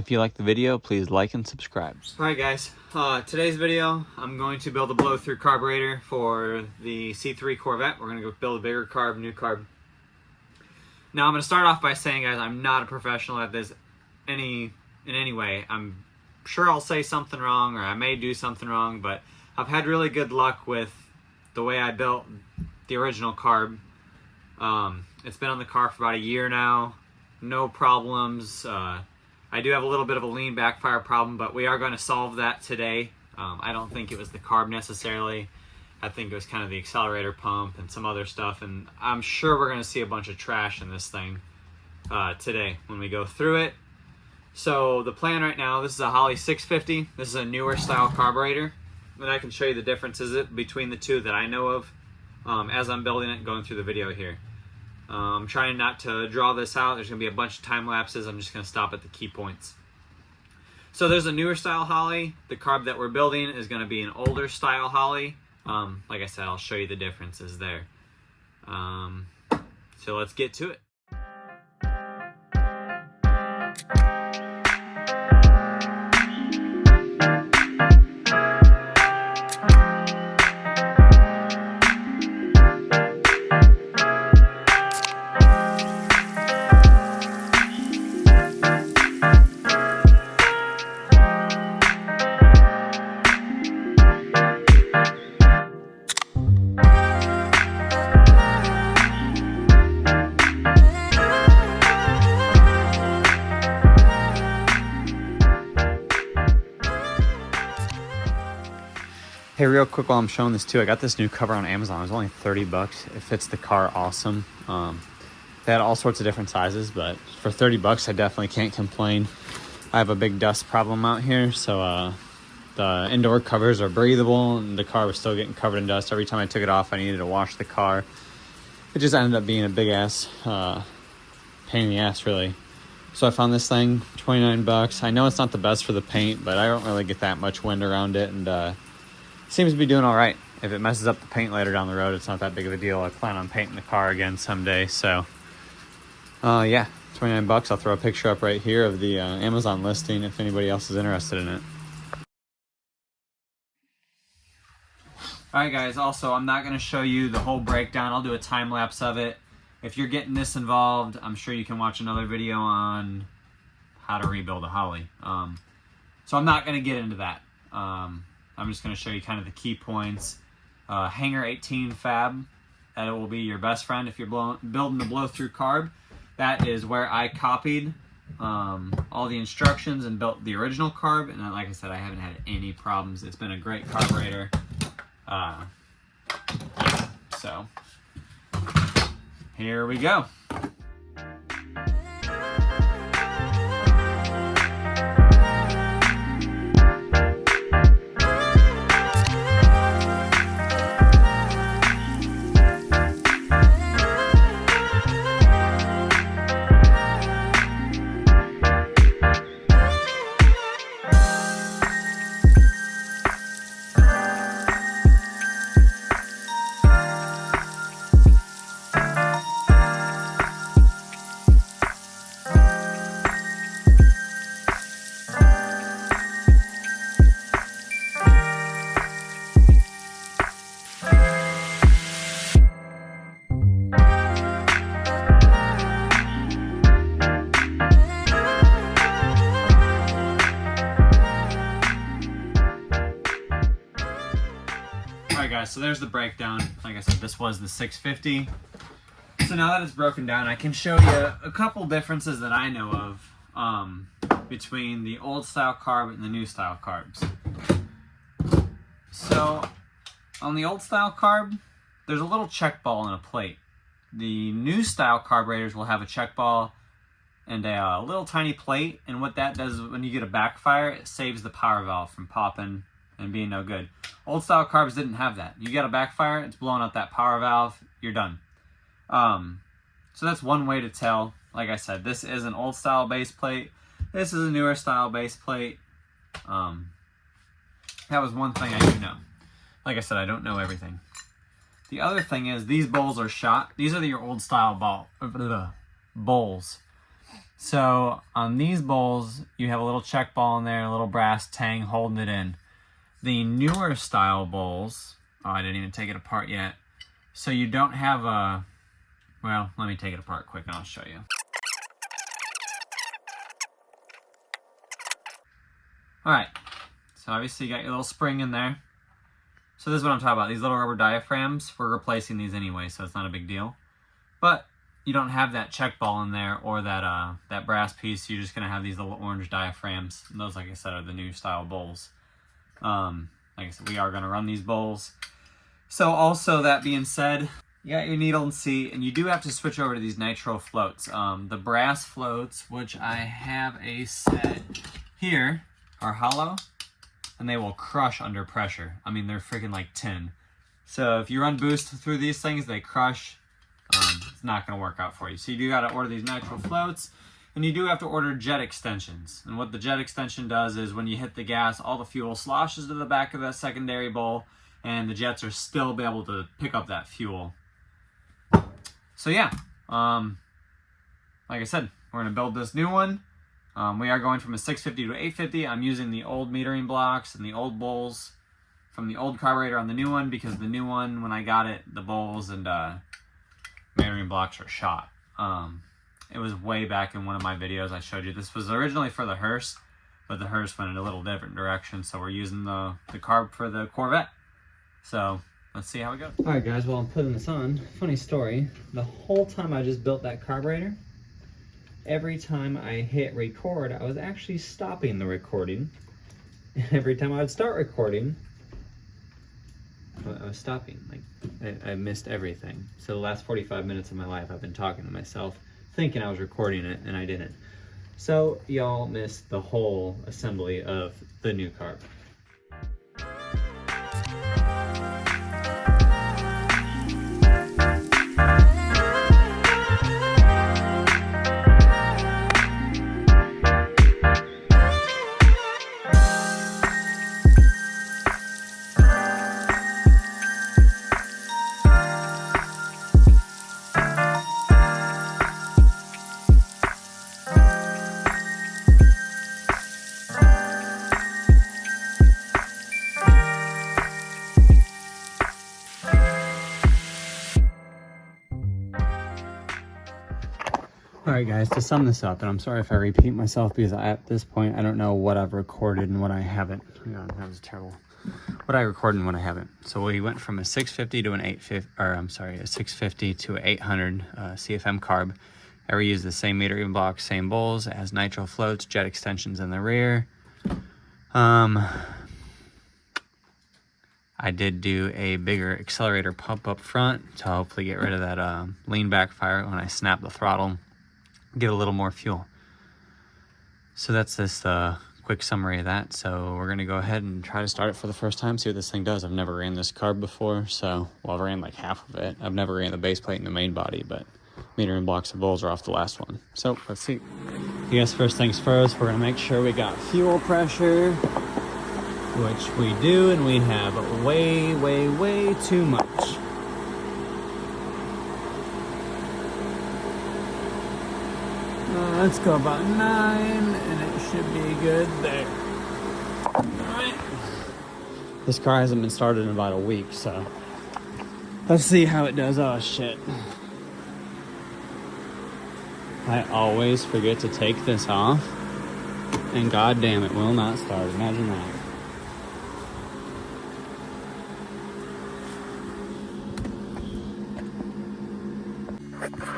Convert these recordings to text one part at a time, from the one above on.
If you like the video, please like and subscribe. Alright guys, today's video, I'm going to build a blow-through carburetor for the C3 Corvette. We're going to go build a bigger carb, new carb. Now I'm going to start off by saying, guys, I'm not a professional at this in any way. I'm sure I'll say something wrong, or I may do something wrong, but I've had really good luck with the way I built the original carb. It's been on the car for about a year now. No problems. I do have a little bit of a lean backfire problem, but we are going to solve that today. I don't think it was the carb necessarily. I think it was kind of the accelerator pump and some other stuff, and I'm sure we're going to see a bunch of trash in this thing today when we go through it. So the plan right now, this is a Holley 650. This is a newer style carburetor, and I can show you the differences between the two that I know of as I'm building it and going through the video here. I'm trying not to draw this out. There's going to be a bunch of time lapses. I'm just going to stop at the key points. So there's a newer style Holley. The carb that we're building is going to be an older style Holley. Like I said, I'll show you the differences there. So let's get to it. Hey, real quick while I'm showing this too, I got this new cover on Amazon. It was only 30 bucks. It fits the car awesome. They had all sorts of different sizes, but for 30 bucks, I definitely can't complain. I have a big dust problem out here, so the indoor covers are breathable, and the car was still getting covered in dust. Every time I took it off, I needed to wash the car. It just ended up being a big ass pain in the ass, really. So I found this thing, 29 bucks. I know it's not the best for the paint, but I don't really get that much wind around it, and seems to be doing all right. If it messes up the paint later down the road, it's not that big of a deal. I plan on painting the car again someday. So, yeah, 29 bucks. I'll throw a picture up right here of the Amazon listing if anybody else is interested in it. All right, guys. Also, I'm not going to show you the whole breakdown. I'll do a time lapse of it. If you're getting this involved, I'm sure you can watch another video on how to rebuild a Holley. So I'm not going to get into that. I'm just going to show you kind of the key points. Hanger 18 fab, that will be your best friend if you're building the blow-through carb. That is where I copied all the instructions and built the original carb. And like I said, I haven't had any problems. It's been a great carburetor. So here we go. Alright guys, so there's the breakdown. Like I said, this was the 650. So now that it's broken down, I can show you a couple differences that I know of between the old style carb and the new style carbs. So on the old style carb, there's a little check ball and a plate. The new style carburetors will have a check ball and a little tiny plate, and what that does when you get a backfire, it saves the power valve from popping and being no good. Old style carbs didn't have that. You get a backfire, it's blowing out that power valve, you're done. So that's one way to tell. Like I said, this is an old style base plate. This is a newer style base plate. That was one thing I do know. Like I said, I don't know everything. The other thing is these bowls are shot. These are your old style bowls. So on these bowls, you have a little check ball in there, a little brass tang holding it in. The newer style bowls, oh, I didn't even take it apart yet. So you don't have a, well, let me take it apart quick and I'll show you. All right, so obviously you got your little spring in there. So this is what I'm talking about. These little rubber diaphragms, we're replacing these anyway, so it's not a big deal. But you don't have that check ball in there or that brass piece. You're just gonna have these little orange diaphragms. And those, like I said, are the new style bowls. Like I said, we are gonna run these bowls. So also, that being said, you got your needle and seat, and you do have to switch over to these nitro floats. The brass floats, which I have a set here, are hollow, and they will crush under pressure. I mean, they're freaking like tin. So if you run boost through these things, they crush. It's not going to work out for you. So you do got to order these nitro floats, and you do have to order jet extensions. And what the jet extension does is when you hit the gas, all the fuel sloshes to the back of that secondary bowl, and the jets are still be able to pick up that fuel. So yeah, like I said, we're going to build this new one. We are going from a 650 to 850. I'm using the old metering blocks and the old bowls from the old carburetor on the new one, because the new one, when I got it, the bowls and metering blocks are shot. It was way back in one of my videos I showed you. This was originally for the hearse, but the hearse went in a little different direction, so we're using the carb for the Corvette. So let's see how it goes. All right, guys, while I'm putting this on, funny story, the whole time I just built that carburetor, every time I hit record, I was actually stopping the recording. And every time I would start recording, I was stopping. Like, I missed everything. So the last 45 minutes of my life, I've been talking to myself, thinking I was recording it, and I didn't. So y'all missed the whole assembly of the new carb. Alright guys, to sum this up, and I'm sorry if I repeat myself because at this point I don't know what I've recorded and what I haven't. Hang on, that was terrible. What I recorded and what I haven't. So we went from a 650 to an 850, or I'm sorry, a 650 to an 800 CFM carb. I reused the same metering block, same bowls, it has nitro floats, jet extensions in the rear. I did do a bigger accelerator pump up front to hopefully get rid of that lean back fire when I snap the throttle. Get a little more fuel. So that's this quick summary of that. So we're gonna go ahead and try to start it for the first time, see what this thing does. I've never ran this carb before, so well, I've ran like half of it. I've never ran the base plate and the main body, but metering blocks and bowls are off the last one. So let's see. I guess first things first, we're gonna make sure we got fuel pressure, which we do, and we have way, way, way too much. Let's go about 9, and it should be good there. All right. This car hasn't been started in about a week, so let's see how it does. Oh shit. I always forget to take this off, and goddamn it will not start. Imagine that.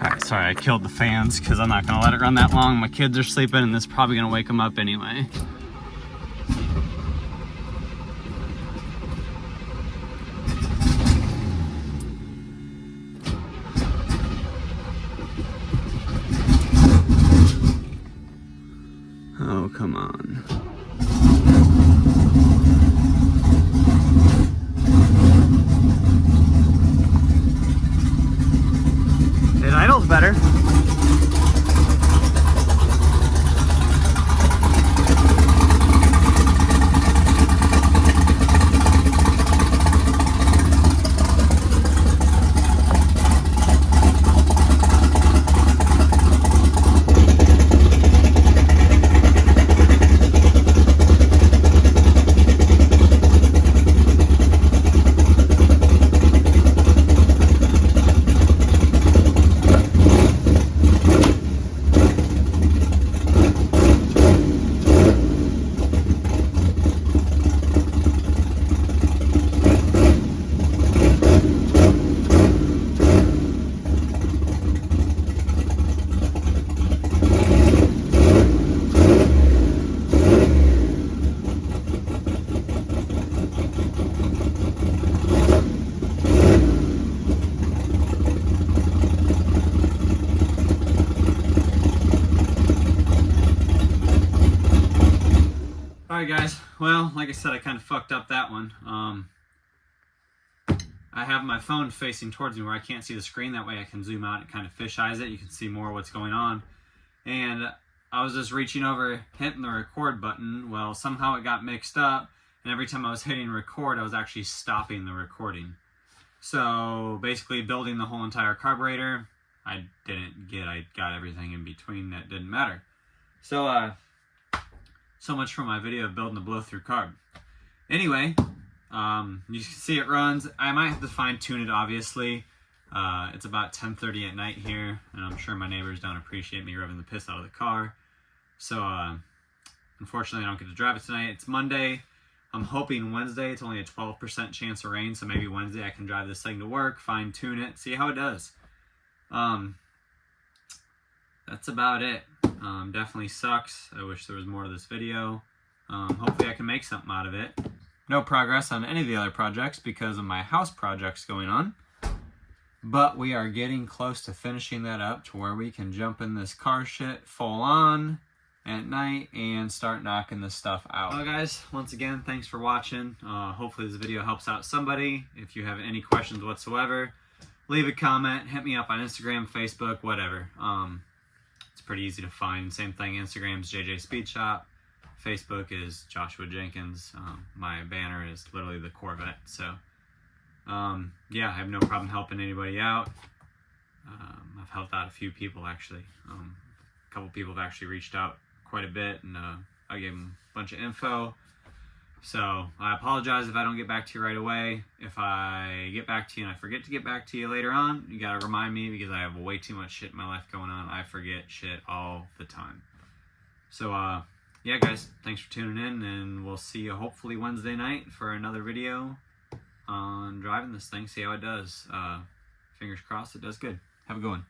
Alright, sorry I killed the fans because I'm not going to let it run that long. My kids are sleeping and this is probably going to wake them up anyway. Oh, come on. It idles better. guys, well, like I said, I kind of fucked up that one. I have my phone facing towards me where I can't see the screen. That way I can zoom out and kind of fisheyes it. You can see more what's going on. And I was just reaching over, hitting the record button. Well, somehow it got mixed up. And every time I was hitting record, I was actually stopping the recording. So basically building the whole entire carburetor, I got everything in between that didn't matter. So, so much for my video of building the blow-through carb. Anyway, you can see it runs. I might have to fine-tune it, obviously. It's about 10:30 at night here, and I'm sure my neighbors don't appreciate me revving the piss out of the car. So, unfortunately, I don't get to drive it tonight. It's Monday. I'm hoping Wednesday. It's only a 12% chance of rain, so maybe Wednesday I can drive this thing to work, fine-tune it, see how it does. That's about it. Definitely sucks. I wish there was more to this video. Hopefully I can make something out of it. No progress on any of the other projects because of my house projects going on. But we are getting close to finishing that up to where we can jump in this car shit full on at night and start knocking this stuff out. Well guys, once again, thanks for watching. Hopefully this video helps out somebody. If you have any questions whatsoever, leave a comment, hit me up on Instagram, Facebook, whatever. It's pretty easy to find. Same thing, Instagram's JJ Speed Shop. Facebook is Joshua Jenkins. My banner is literally the Corvette. So, yeah, I have no problem helping anybody out. I've helped out a few people, actually. A couple people have actually reached out quite a bit, and I gave them a bunch of info. So, I apologize if I don't get back to you right away. If I get back to you and I forget to get back to you later on, you gotta remind me because I have way too much shit in my life going on. I forget shit all the time. So, yeah, guys, thanks for tuning in, and we'll see you hopefully Wednesday night for another video on driving this thing, see how it does. Fingers crossed it does good. Have a good one.